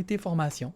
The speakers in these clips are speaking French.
Été Formation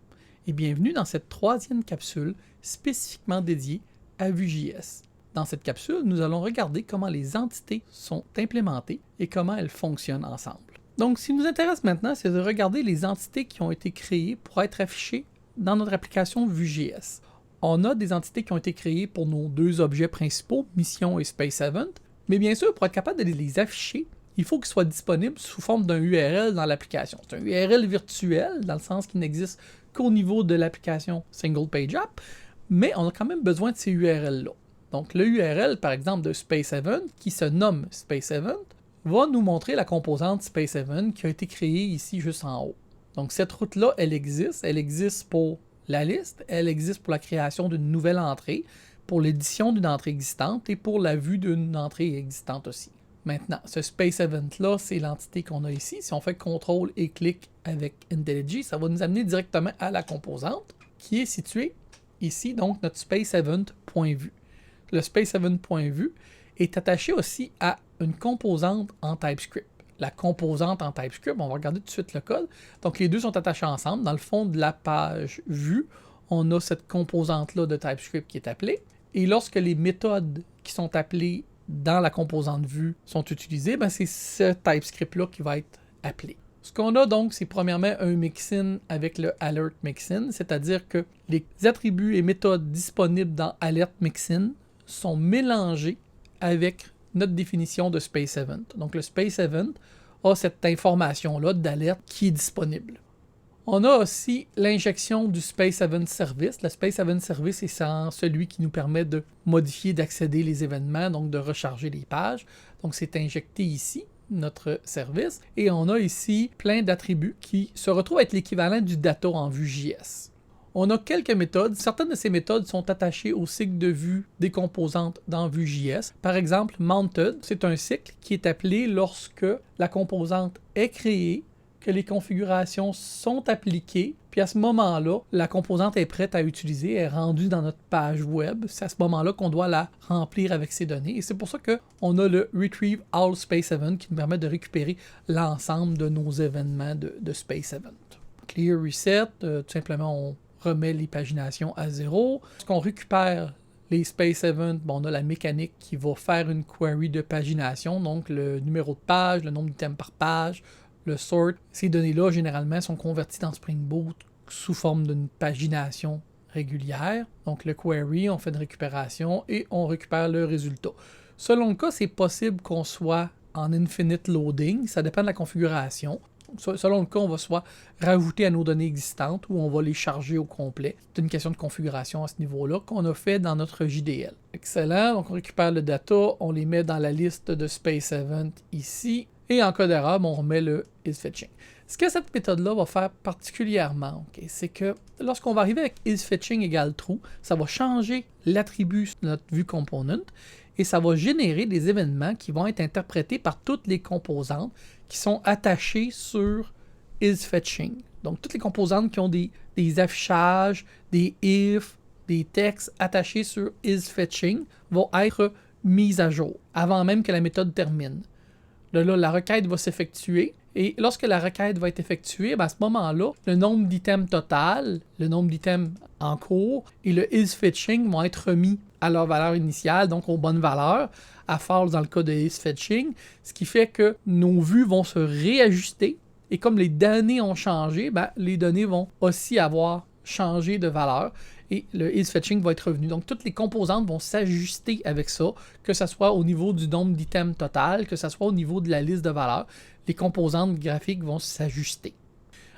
et bienvenue dans cette troisième capsule spécifiquement dédiée à Vue.js. Dans cette capsule, nous allons regarder comment les entités sont implémentées et comment elles fonctionnent ensemble. Donc, ce qui nous intéresse maintenant, c'est de regarder les entités qui ont été créées pour être affichées dans notre application Vue.js. On a des entités qui ont été créées pour nos deux objets principaux, Mission et Space Event, mais bien sûr, pour être capable de les afficher, il faut qu'ils soient disponibles sous forme d'un URL dans l'application. C'est un URL virtuel, dans le sens qu'il n'existe qu'au niveau de l'application Single Page App, mais on a quand même besoin de ces URL-là. Donc le URL, par exemple, de Space Event, qui se nomme Space Event, va nous montrer la composante Space Event qui a été créée ici juste en haut. Donc cette route-là, elle existe pour la liste, elle existe pour la création d'une nouvelle entrée, pour l'édition d'une entrée existante et pour la vue d'une entrée existante aussi. Maintenant, ce Space Event-là, c'est l'entité qu'on a ici. Si on fait CTRL et clic avec IntelliJ, ça va nous amener directement à la composante qui est située ici, donc notre Space Event.vue. Le Space Event.vue est attaché aussi à une composante en TypeScript. La composante en TypeScript, on va regarder tout de suite le code. Donc les deux sont attachés ensemble. Dans le fond de la page vue, on a cette composante-là de TypeScript qui est appelée. Et lorsque les méthodes qui sont appelées dans la composante vue sont utilisées, ben c'est ce TypeScript-là qui va être appelé. Ce qu'on a donc, c'est premièrement un mixin avec le alert mixin, c'est-à-dire que les attributs et méthodes disponibles dans alert mixin sont mélangés avec notre définition de Space Event. Donc le Space Event a cette information-là d'alerte qui est disponible. On a aussi l'injection du Space Event Service. Le Space Event Service est celui qui nous permet de modifier, d'accéder les événements, donc de recharger les pages. Donc c'est injecté ici, notre service. Et on a ici plein d'attributs qui se retrouvent être l'équivalent du data en Vue.js. On a quelques méthodes. Certaines de ces méthodes sont attachées au cycle de vue des composantes dans Vue.js. Par exemple, Mounted, c'est un cycle qui est appelé lorsque la composante est créée, que les configurations sont appliquées, puis à ce moment-là, la composante est prête à utiliser, est rendue dans notre page web. C'est à ce moment-là qu'on doit la remplir avec ces données. Et c'est pour ça qu'on a le Retrieve All Space Event qui nous permet de récupérer l'ensemble de nos événements de Space Event. Clear Reset, tout simplement on remet les paginations à zéro. Lorsqu'on récupère les Space Events, on a la mécanique qui va faire une query de pagination, donc le numéro de page, le nombre d'items par page, le sort. Ces données-là, généralement, sont converties dans Spring Boot sous forme d'une pagination régulière. Donc, le query, on fait une récupération et on récupère le résultat. Selon le cas, c'est possible qu'on soit en infinite loading. Ça dépend de la configuration. Selon le cas, on va soit rajouter à nos données existantes ou on va les charger au complet. C'est une question de configuration à ce niveau-là qu'on a fait dans notre JDL. Excellent. Donc, on récupère le data, on les met dans la liste de Space Event ici. Et en cas d'erreur, on remet le isFetching. Ce que cette méthode-là va faire particulièrement, c'est que lorsqu'on va arriver avec isFetching égale true, ça va changer l'attribut de notre vue component et ça va générer des événements qui vont être interprétés par toutes les composantes qui sont attachées sur isFetching. Donc toutes les composantes qui ont des affichages, des ifs, des textes attachés sur isFetching vont être mises à jour avant même que la méthode termine. Là, la requête va s'effectuer et lorsque la requête va être effectuée, à ce moment-là, le nombre d'items total, le nombre d'items en cours et le isFetching vont être remis à leur valeur initiale, donc aux bonnes valeurs, à false dans le cas de isFetching, ce qui fait que nos vues vont se réajuster et comme les données ont changé, les données vont aussi avoir changé de valeur et le isFetching va être revenu. Donc, toutes les composantes vont s'ajuster avec ça, que ce soit au niveau du nombre d'items total, que ce soit au niveau de la liste de valeurs. Les composantes graphiques vont s'ajuster.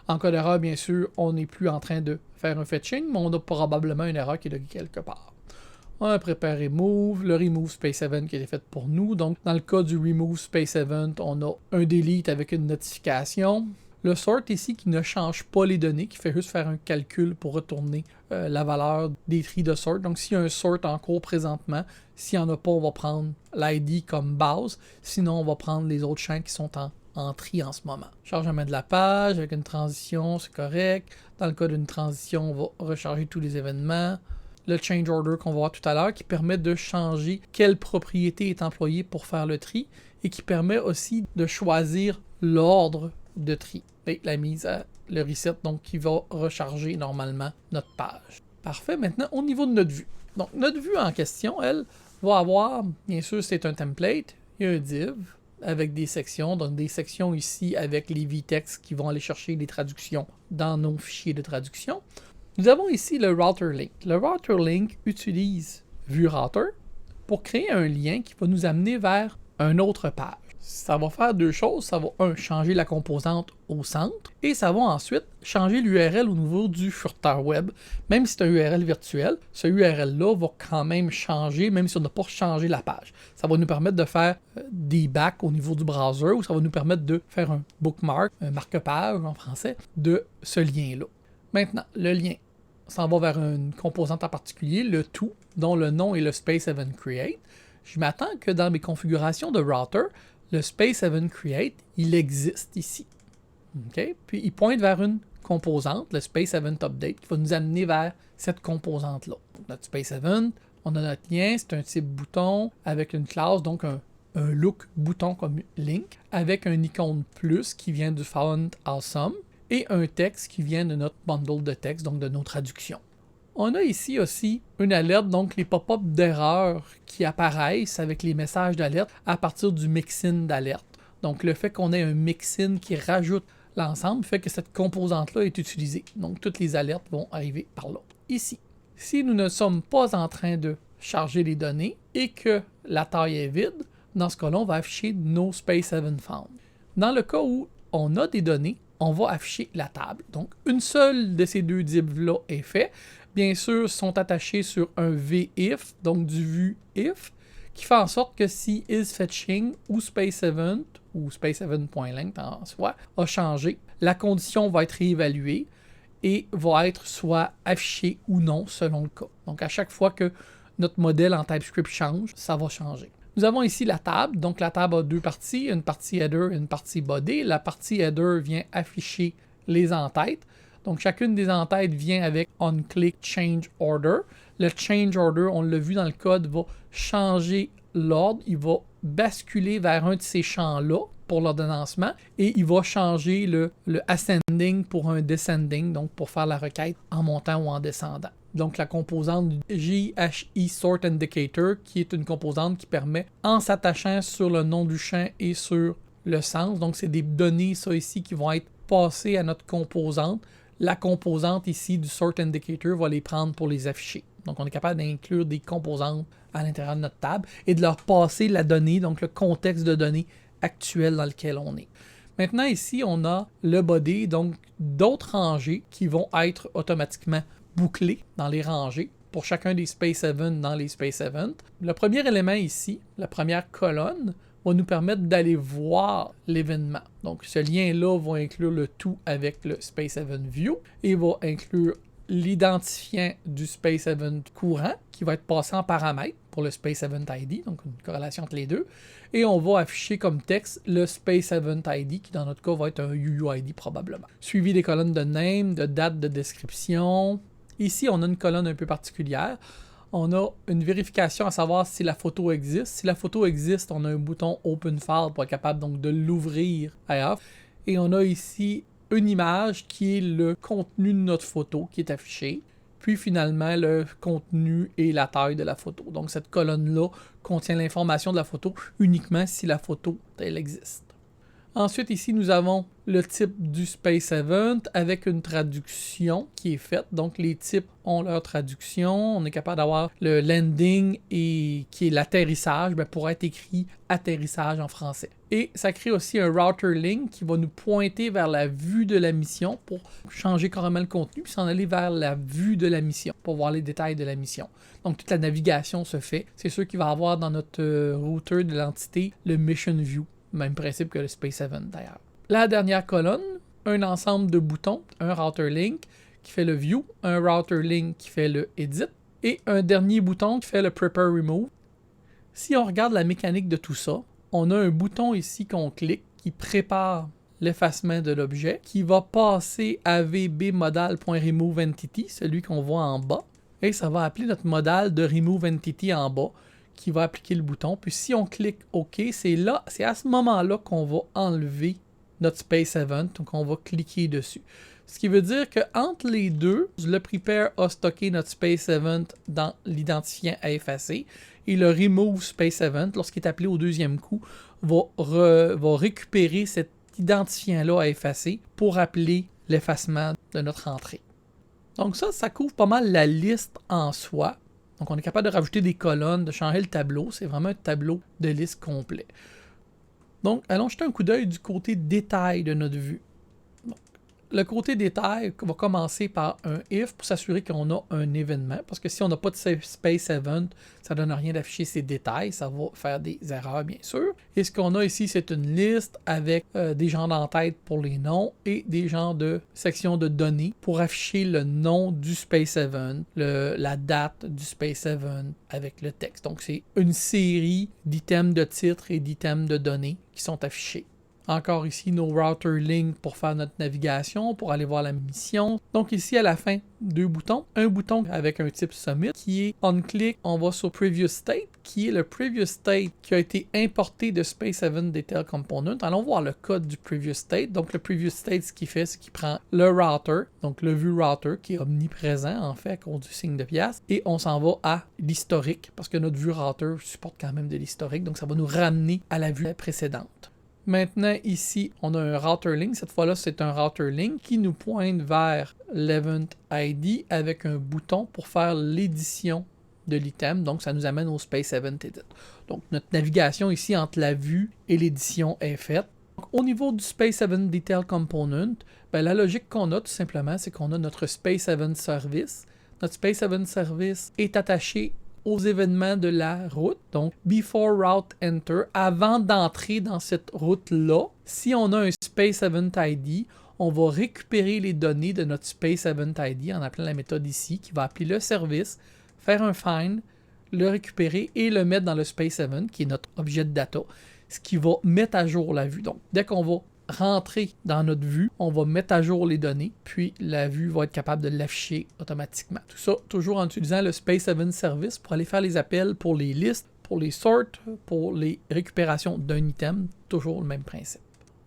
En cas d'erreur, bien sûr, on n'est plus en train de faire un fetching, mais on a probablement une erreur qui est de quelque part. On a préparé Remove, le Remove Space Event qui a été fait pour nous. Donc, dans le cas du Remove Space Event, on a un delete avec une notification. Le sort ici qui ne change pas les données, qui fait juste faire un calcul pour retourner la valeur des tris de sort. Donc s'il y a un sort en cours présentement, s'il n'y en a pas, on va prendre l'ID comme base. Sinon, on va prendre les autres champs qui sont en tri en ce moment. Chargement de la page avec une transition, c'est correct. Dans le cas d'une transition, on va recharger tous les événements. Le change order qu'on va voir tout à l'heure qui permet de changer quelle propriété est employée pour faire le tri et qui permet aussi de choisir l'ordre de tri. Et la mise à le reset, donc qui va recharger normalement notre page. Parfait, maintenant au niveau de notre vue. Donc notre vue en question, elle, va avoir, bien sûr c'est un template, il y a un div avec des sections, donc des sections ici avec les vtext qui vont aller chercher les traductions dans nos fichiers de traduction. Nous avons ici le router link. Le router link utilise VueRouter pour créer un lien qui va nous amener vers une autre page. Ça va faire deux choses. Ça va, changer la composante au centre et ça va ensuite changer l'URL au niveau du furteur web. Même si c'est un URL virtuel, ce URL-là va quand même changer, même si on n'a pas changé la page. Ça va nous permettre de faire des backs au niveau du browser ou ça va nous permettre de faire un bookmark, un marque-page en français, de ce lien-là. Maintenant, le lien s'en va vers une composante en particulier, le tout, dont le nom est le Space7 Create. Je m'attends que dans mes configurations de router, le Space7 Create, il existe ici. Okay? Puis il pointe vers une composante, le Space7 Update, qui va nous amener vers cette composante-là. Notre Space7, on a notre lien, c'est un type bouton avec une classe, donc un look bouton comme link, avec un icône plus qui vient du font awesome et un texte qui vient de notre bundle de texte, donc de nos traductions. On a ici aussi une alerte, donc les pop-up d'erreur qui apparaissent avec les messages d'alerte à partir du mixin d'alerte. Donc le fait qu'on ait un mixin qui rajoute l'ensemble fait que cette composante-là est utilisée. Donc toutes les alertes vont arriver par là. Ici, si nous ne sommes pas en train de charger les données et que la taille est vide, dans ce cas-là, on va afficher nos Space7 Found. Dans le cas où on a des données, on va afficher la table. Donc une seule de ces deux divs-là est fait. Bien sûr, sont attachés sur un VIF, donc du vue if, qui fait en sorte que si isFetching ou Space7 ou Space7.length en soi a changé, la condition va être réévaluée et va être soit affichée ou non selon le cas. Donc à chaque fois que notre modèle en TypeScript change, ça va changer. Nous avons ici la table, donc la table a deux parties, une partie header et une partie body. La partie header vient afficher les entêtes. Donc, chacune des entêtes vient avec onClick Change Order. Le Change Order, on l'a vu dans le code, va changer l'ordre. Il va basculer vers un de ces champs-là pour l'ordonnancement et il va changer le ascending pour un descending, donc pour faire la requête en montant ou en descendant. Donc, la composante JHE Sort Indicator, qui est une composante qui permet, en s'attachant sur le nom du champ et sur le sens, donc c'est des données, ça ici, qui vont être passées à notre composante. La composante ici du Sort Indicator va les prendre pour les afficher. Donc, on est capable d'inclure des composantes à l'intérieur de notre table et de leur passer la donnée, donc le contexte de données actuel dans lequel on est. Maintenant, ici, on a le body, donc d'autres rangées qui vont être automatiquement bouclées dans les rangées pour chacun des Space7 dans les Space7. Le premier élément ici, la première colonne, va nous permettre d'aller voir l'événement. Donc, ce lien-là va inclure le tout avec le Space7 View et va inclure l'identifiant du Space7 courant qui va être passé en paramètre pour le Space7 ID, donc une corrélation entre les deux. Et on va afficher comme texte le Space7 ID qui, dans notre cas, va être un UUID probablement. Suivi des colonnes de name, de date de description. Ici, on a une colonne un peu particulière. On a une vérification à savoir si la photo existe. Si la photo existe, on a un bouton Open File pour être capable donc de l'ouvrir ailleurs. Et on a ici une image qui est le contenu de notre photo qui est affiché. Puis finalement, le contenu et la taille de la photo. Donc cette colonne-là contient l'information de la photo uniquement si la photo, elle existe. Ensuite, ici, nous avons le type du Space7 avec une traduction qui est faite. Donc, les types ont leur traduction. On est capable d'avoir le landing et qui est l'atterrissage pour être écrit atterrissage en français. Et ça crée aussi un router link qui va nous pointer vers la vue de la mission pour changer carrément le contenu puis s'en aller vers la vue de la mission pour voir les détails de la mission. Donc, toute la navigation se fait. C'est sûr qu'il va y avoir dans notre router de l'entité le Mission View. Même principe que le Space7 d'ailleurs. La dernière colonne, un ensemble de boutons, un router link qui fait le view, un router link qui fait le edit et un dernier bouton qui fait le prepare remove. Si on regarde la mécanique de tout ça, on a un bouton ici qu'on clique qui prépare l'effacement de l'objet qui va passer à vbmodal.removeEntity, celui qu'on voit en bas, et ça va appeler notre modal de removeEntity en bas qui va appliquer le bouton. Puis si on clique OK, c'est à ce moment-là qu'on va enlever notre Space7, donc on va cliquer dessus. Ce qui veut dire qu'entre les deux, le prepare a stocké notre space event dans l'identifiant à effacer et le remove space event, lorsqu'il est appelé au deuxième coup, va récupérer cet identifiant-là à effacer pour appeler l'effacement de notre entrée. Donc ça couvre pas mal la liste en soi. Donc on est capable de rajouter des colonnes, de changer le tableau. C'est vraiment un tableau de liste complet. Donc allons jeter un coup d'œil du côté détail de notre vue. Le côté détail va commencer par un if pour s'assurer qu'on a un événement. Parce que si on n'a pas de space event, ça ne donne rien d'afficher ces détails. Ça va faire des erreurs, bien sûr. Et ce qu'on a ici, c'est une liste avec des genres d'entête pour les noms et des genres de sections de données pour afficher le nom du space event, la date du space event avec le texte. Donc, c'est une série d'items de titres et d'items de données qui sont affichés. Encore ici, nos router link pour faire notre navigation, pour aller voir la mission. Donc ici, à la fin, deux boutons. Un bouton avec un type submit qui est on-click, on va sur previous state, qui est le previous state qui a été importé de Space Event Detail Component. Allons voir le code du previous state. Donc le previous state, ce qu'il fait, c'est qu'il prend le router, donc le vue router qui est omniprésent en fait à cause du signe de pièce, et on s'en va à l'historique parce que notre vue router supporte quand même de l'historique, donc ça va nous ramener à la vue précédente. Maintenant, ici, on a un router link. Cette fois-là, c'est un router link qui nous pointe vers l'event ID avec un bouton pour faire l'édition de l'item. Donc, ça nous amène au Space Event Edit. Donc, notre navigation ici entre la vue et l'édition est faite. Donc, au niveau du Space Event Detail Component, la logique qu'on a tout simplement, c'est qu'on a notre Space Event Service. Notre Space Event Service est attaché aux événements de la route, donc before route enter, avant d'entrer dans cette route-là, si on a un Space Event ID, on va récupérer les données de notre Space Event ID en appelant la méthode ici, qui va appeler le service, faire un find, le récupérer et le mettre dans le Space Event, qui est notre objet de data, ce qui va mettre à jour la vue. Donc, dès qu'on va rentrer dans notre vue, on va mettre à jour les données, puis la vue va être capable de l'afficher automatiquement. Tout ça toujours en utilisant le Space Event Service pour aller faire les appels pour les listes, pour les sorts, pour les récupérations d'un item, toujours le même principe.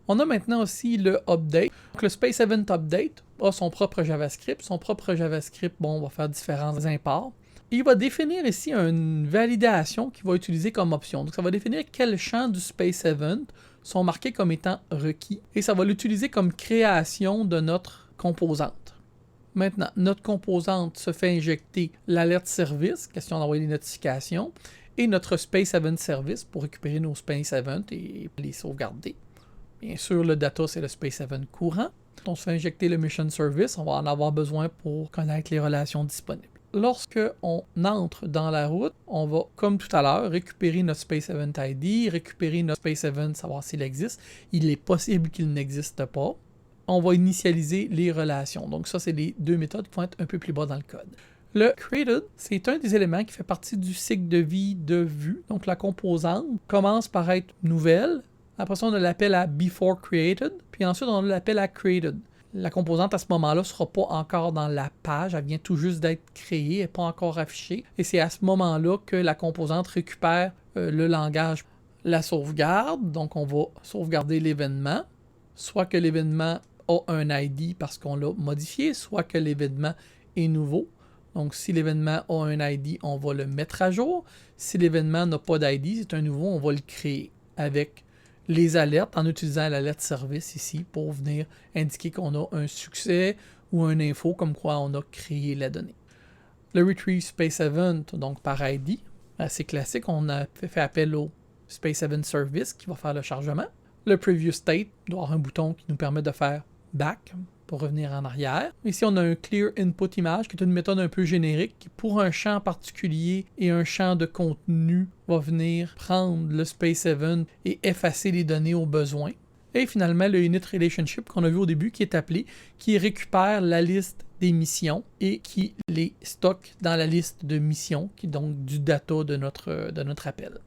On a maintenant aussi le update. Donc, le Space Event Update a son propre JavaScript. Son propre JavaScript, on va faire différents imports. Et il va définir ici une validation qu'il va utiliser comme option. Donc, ça va définir quels champs du Space Event sont marqués comme étant requis. Et ça va l'utiliser comme création de notre composante. Maintenant, notre composante se fait injecter l'alerte service, question d'envoyer des notifications, et notre Space Event Service pour récupérer nos Space Events et les sauvegarder. Bien sûr, le data, c'est le Space Event courant. On se fait injecter le Mission Service, on va en avoir besoin pour connaître les relations disponibles. Lorsque on entre dans la route, on va, comme tout à l'heure, récupérer notre Space Event ID, récupérer notre Space Event, savoir s'il existe. Il est possible qu'il n'existe pas. On va initialiser les relations. Donc ça, c'est les deux méthodes qui vont être un peu plus bas dans le code. Le created, c'est un des éléments qui fait partie du cycle de vie de vue. Donc la composante commence par être nouvelle. Après ça, on a l'appel à before created. Puis ensuite, on a l'appel à created. La composante à ce moment-là ne sera pas encore dans la page, elle vient tout juste d'être créée, elle n'est pas encore affichée. Et c'est à ce moment-là que la composante récupère le langage, la sauvegarde. Donc on va sauvegarder l'événement, soit que l'événement a un ID parce qu'on l'a modifié, soit que l'événement est nouveau. Donc si l'événement a un ID, on va le mettre à jour. Si l'événement n'a pas d'ID, c'est un nouveau, on va le créer avec les alertes en utilisant l'alerte service ici pour venir indiquer qu'on a un succès ou une info comme quoi on a créé la donnée. Le Retrieve Space Event, donc par ID, assez classique, on a fait appel au Space Event Service qui va faire le chargement. Le Previous State doit avoir un bouton qui nous permet de faire Back pour revenir en arrière. Ici, on a un Clear Input Image qui est une méthode un peu générique qui, pour un champ particulier et un champ de contenu, va venir prendre le Space Event et effacer les données au besoin. Et finalement, le Init Relationship qu'on a vu au début qui est appelé, qui récupère la liste des missions et qui les stocke dans la liste de missions, qui est donc du data de notre appel.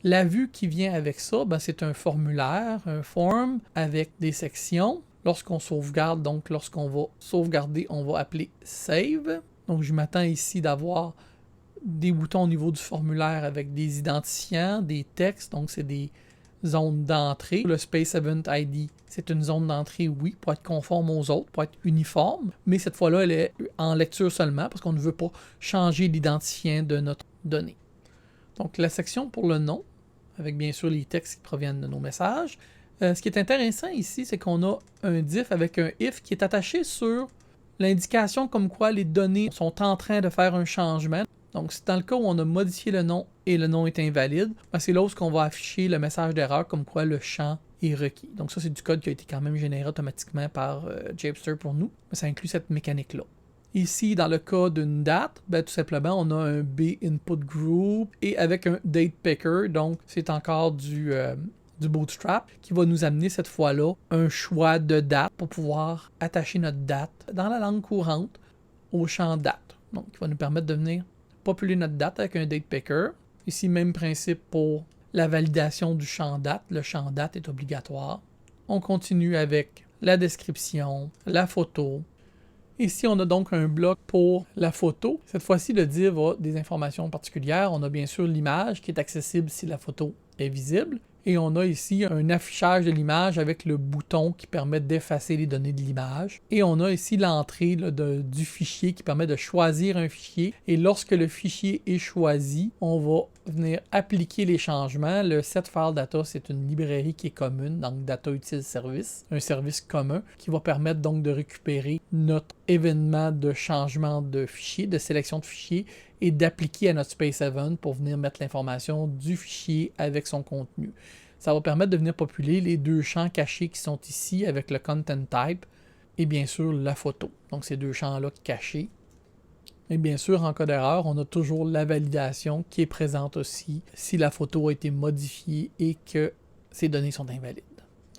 La vue qui vient avec ça, c'est un formulaire, un form avec des sections. Lorsqu'on sauvegarde, donc lorsqu'on va sauvegarder, on va appeler Save. Donc je m'attends ici d'avoir des boutons au niveau du formulaire avec des identifiants, des textes, donc c'est des zone d'entrée. Le Space Event ID, c'est une zone d'entrée, oui, pour être conforme aux autres, pour être uniforme, mais cette fois-là, elle est en lecture seulement parce qu'on ne veut pas changer l'identifiant de notre donnée. Donc, la section pour le nom, avec bien sûr les textes qui proviennent de nos messages. Ce qui est intéressant ici, c'est qu'on a un diff avec un if qui est attaché sur l'indication comme quoi les données sont en train de faire un changement. Donc, c'est dans le cas où on a modifié le nom et le nom est invalide, c'est là où on va afficher le message d'erreur comme quoi le champ est requis. Donc ça, c'est du code qui a été quand même généré automatiquement par Japster pour nous, mais ça inclut cette mécanique-là. Ici, dans le cas d'une date, tout simplement, on a un B input group et avec un date picker, donc c'est encore du Bootstrap qui va nous amener cette fois-là un choix de date pour pouvoir attacher notre date dans la langue courante au champ date. Donc, il va nous permettre de venir populer notre date avec un date picker. Ici, même principe pour la validation du champ date. Le champ date est obligatoire. On continue avec la description, la photo. Ici, on a donc un bloc pour la photo. Cette fois-ci, le div a des informations particulières. On a bien sûr l'image qui est accessible si la photo est visible. Et on a ici un affichage de l'image avec le bouton qui permet d'effacer les données de l'image. Et on a ici l'entrée du fichier qui permet de choisir un fichier. Et lorsque le fichier est choisi, on va venir appliquer les changements. Le setFileData, c'est une librairie qui est commune, donc Data Util Service, un service commun qui va permettre donc de récupérer notre événement de changement de fichier, de sélection de fichier et d'appliquer à notre Space Event pour venir mettre l'information du fichier avec son contenu. Ça va permettre de venir populer les deux champs cachés qui sont ici avec le Content Type et bien sûr la photo. Donc ces deux champs-là cachés. Et bien sûr, en cas d'erreur, on a toujours la validation qui est présente aussi si la photo a été modifiée et que ces données sont invalides.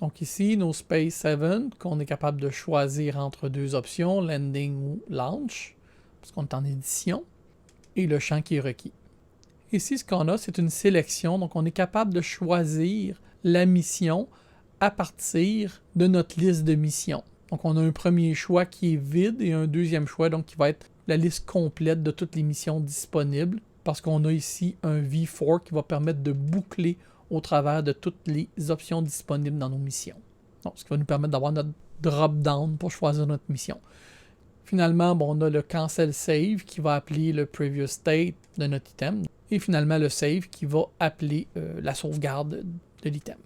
Donc ici, nos Space Event, qu'on est capable de choisir entre deux options, Landing ou Launch, parce qu'on est en édition, et le champ qui est requis. Ici, ce qu'on a, c'est une sélection, donc on est capable de choisir la mission à partir de notre liste de missions. Donc on a un premier choix qui est vide et un deuxième choix donc qui va être la liste complète de toutes les missions disponibles parce qu'on a ici un V4 qui va permettre de boucler au travers de toutes les options disponibles dans nos missions. Donc, ce qui va nous permettre d'avoir notre drop-down pour choisir notre mission. Finalement, on a le cancel save qui va appeler le previous state de notre item. Et finalement, le save qui va appeler la sauvegarde de l'item.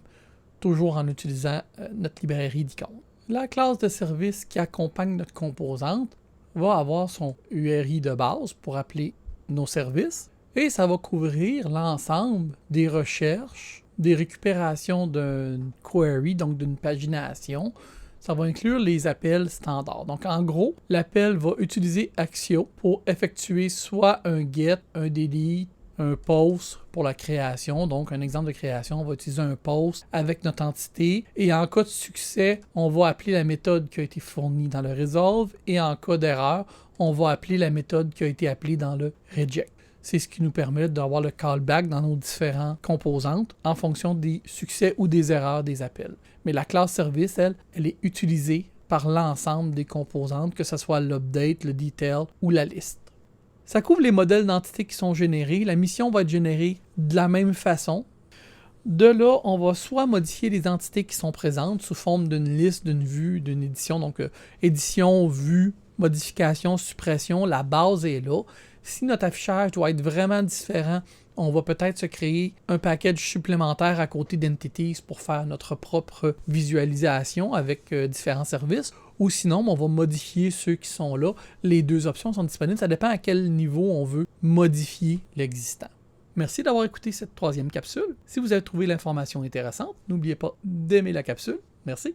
Toujours en utilisant notre librairie d'icônes. La classe de service qui accompagne notre composante va avoir son URI de base pour appeler nos services. Et ça va couvrir l'ensemble des recherches, des récupérations d'une query, donc d'une pagination. Ça va inclure les appels standards. Donc, en gros, l'appel va utiliser Axio pour effectuer soit un get, un delete, un post pour la création. Donc, un exemple de création, on va utiliser un post avec notre entité. Et en cas de succès, on va appeler la méthode qui a été fournie dans le resolve. Et en cas d'erreur, on va appeler la méthode qui a été appelée dans le reject. C'est ce qui nous permet d'avoir le callback dans nos différentes composantes en fonction des succès ou des erreurs des appels. Mais la classe service, elle est utilisée par l'ensemble des composantes, que ce soit l'update, le detail ou la liste. Ça couvre les modèles d'entités qui sont générés. La mission va être générée de la même façon. De là, on va soit modifier les entités qui sont présentes sous forme d'une liste, d'une vue, d'une édition. Donc, édition, vue, modification, suppression, la base est là. Si notre affichage doit être vraiment différent, on va peut-être se créer un package supplémentaire à côté d'Entities pour faire notre propre visualisation avec différents services. Ou sinon, on va modifier ceux qui sont là. Les deux options sont disponibles. Ça dépend à quel niveau on veut modifier l'existant. Merci d'avoir écouté cette troisième capsule. Si vous avez trouvé l'information intéressante, n'oubliez pas d'aimer la capsule. Merci.